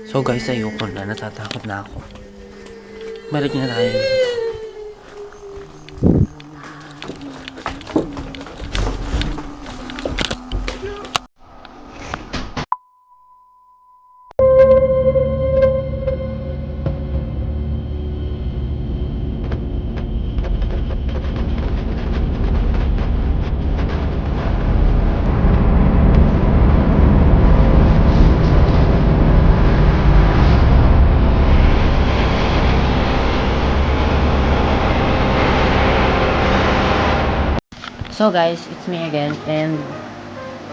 So guys, ayoko na. Natatakot na ako. Balik na tayo. So guys, it's me again, and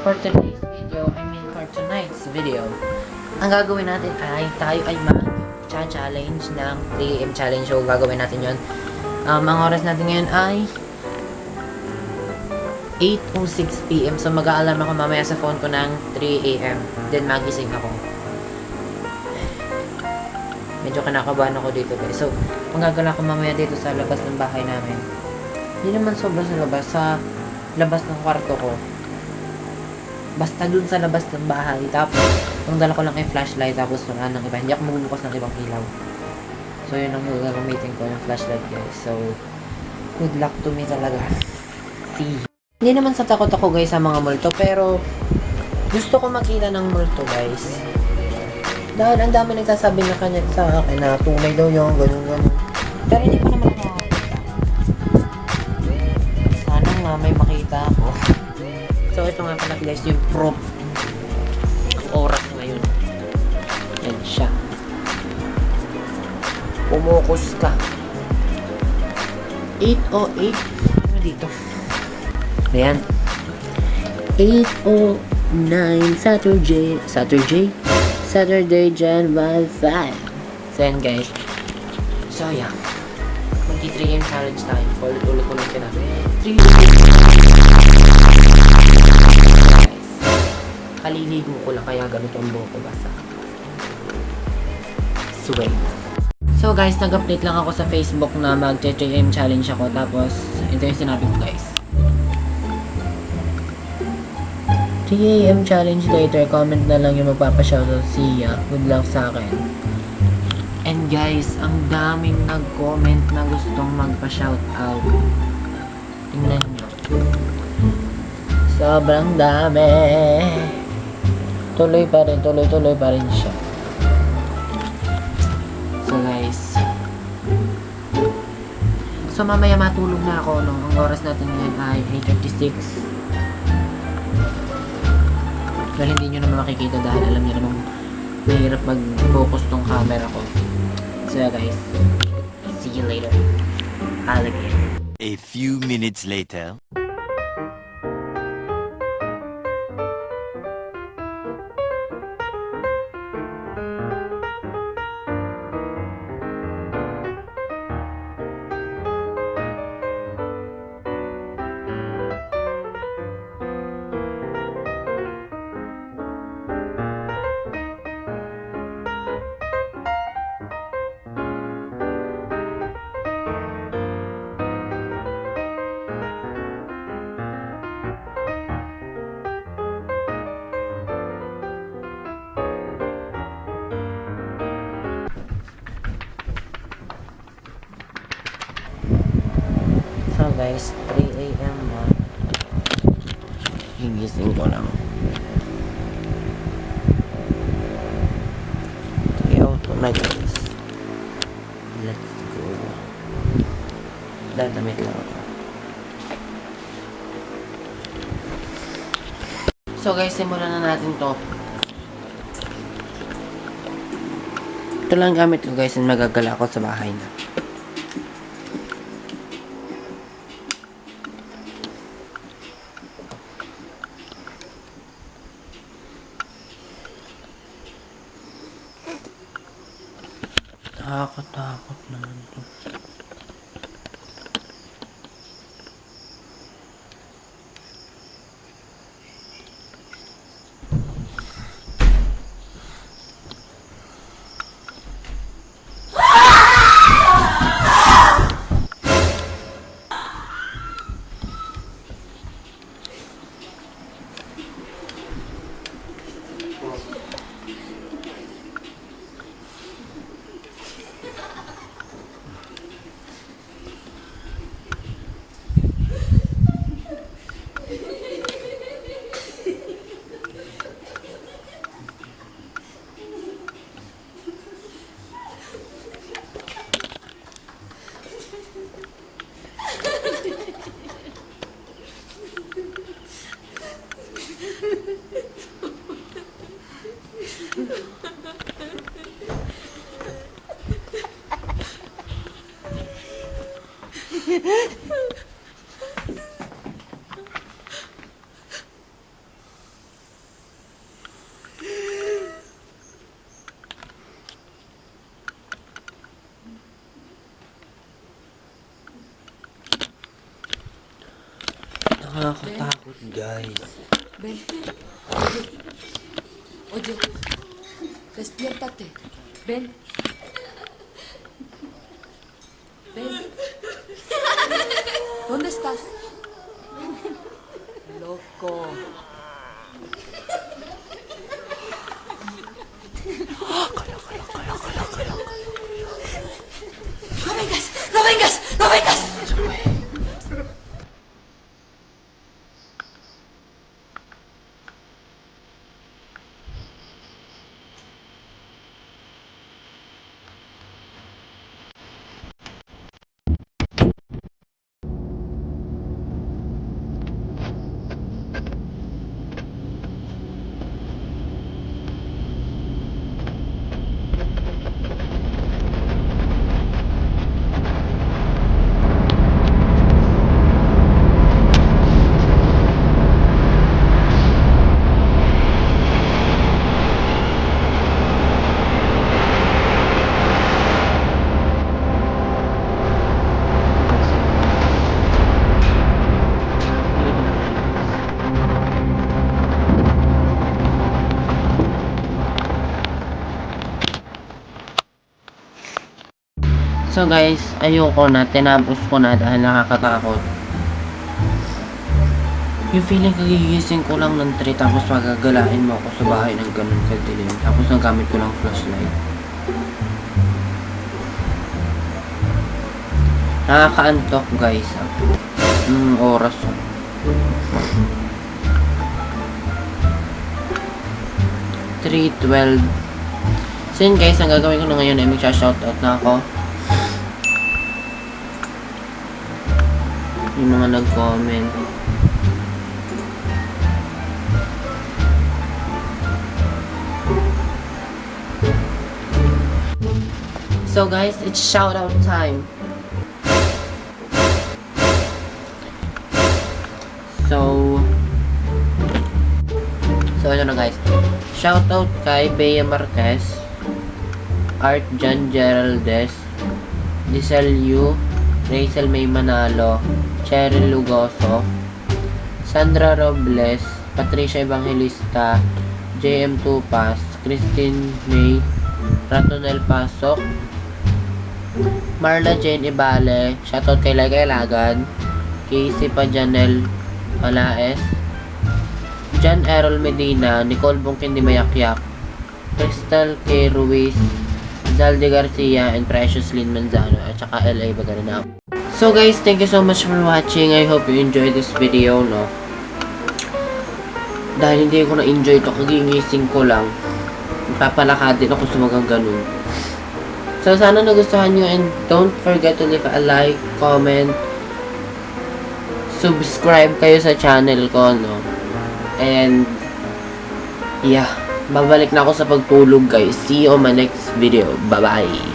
for today's video, for tonight's video, ang gagawin natin ay tayo ay mag-challenge ng 3 AM challenge. So gagawin natin yun. Ang oras natin ngayon ay 8:06 PM. So mag-a-alarm ako mamaya sa phone ko ng 3 AM. Then magising ako. Medyo kinakabahan ako dito guys. So magagala ako mamaya dito sa labas ng bahay namin. Hindi naman sobra sa labas, sa labas ng kwarto ko. Basta dun sa labas ng bahay. Tapos, ang dala ko lang ay flashlight. Tapos, wala nang iba. Hindi ako magbubukas ng ibang ilaw. So, yun ang gagamitin ko, yung flashlight guys. So, good luck to me talaga. See you. Hindi naman sa takot ako guys sa mga multo. Pero, gusto ko makita ng multo guys. Dahil ang dami nagsasabi na kanya sa akin na tunay daw yung ganun. Pero hindi ko naman ako may makita ako. So, ito nga pala guys, yung proof. Ang oras ngayon. Yan siya. Pumukus ka. 8:08. Ano dito? Ayan. 8:09 Saturday, January 5. So, yan guys. So, yeah. Mag-3 AM challenge tayo. Ulit ko lang sinabi. 3 guys. Kaliligo ko lang kaya ganito ang buhok ko basa. Sway. So guys, nag-update lang ako sa Facebook na mag-3 AM challenge ako. Tapos, ito yung sinabi ko guys. 3 AM challenge later. Comment na lang yung magpapashoutout siya. Good luck sa akin. And guys, ang daming nag-comment na gustong magpa-shoutout. Tingnan nyo. Sobrang dami. Tuloy pa rin siya. So guys. So mamaya matulog na ako. No? Ang oras natin ngayon ay 8:56. Well, hindi nyo naman makikita dahil alam nyo naman mahirap mag-focus tong camera ko. So yeah guys, see you later. Alligator. A few minutes later. So guys, 3 AM na. Higising ko lang. Auto na guys. Let's go. Dadamit lang ako. So guys, simulan na natin to. Ito lang gamit ko guys, and magagala ako sa bahay na. Takot naman to. Nakakatakot, guys. Ven. Oye, despiértate. Ven. Ven. ¿Dónde estás? Loco. ¡No vengas! ¡No vengas! ¡No vengas! So guys, ayoko na, tinapos ko na dahil nakakatakot. Yung feeling kagigising ko lang ng 3 tapos magagalain mo ako sa bahay ng ganun kadilim. Tapos nagamit ko lang flashlight. Nakakaantok guys. Oras. 3:12. So yun guys, ang gagawin ko na ngayon ay magsha-shoutout na ako. Yung mga nag-comment. So guys, it's shoutout time. So ano na guys. Shoutout kay Bea Marquez, Art John Geraldes, Giselle Yu, Rachel May Manalo, Cheryl Lugoso, Sandra Robles, Patricia Evangelista, JM Tupas, Christine May, Ratonel Pasok, Marla Jane Ibale, shoutout kay Lagay Lagan, Casey Pajanel Malaes, John Errol Medina, Nicole Bungkin Di Mayakyak, Crystal K. Ruiz, Zaldi Garcia, and Precious Lynn Manzano, at saka LA Bagaranao. So guys, thank you so much for watching. I hope you enjoyed this video, no? Dahil hindi ko na-enjoy ito, kagigising ko lang. Papalakadin ako sa mga ganun. So sana nagustuhan nyo, and don't forget to leave a like, comment, subscribe kayo sa channel ko, no? And yeah, babalik na ako sa pagtulog guys. See you on my next video. Bye bye.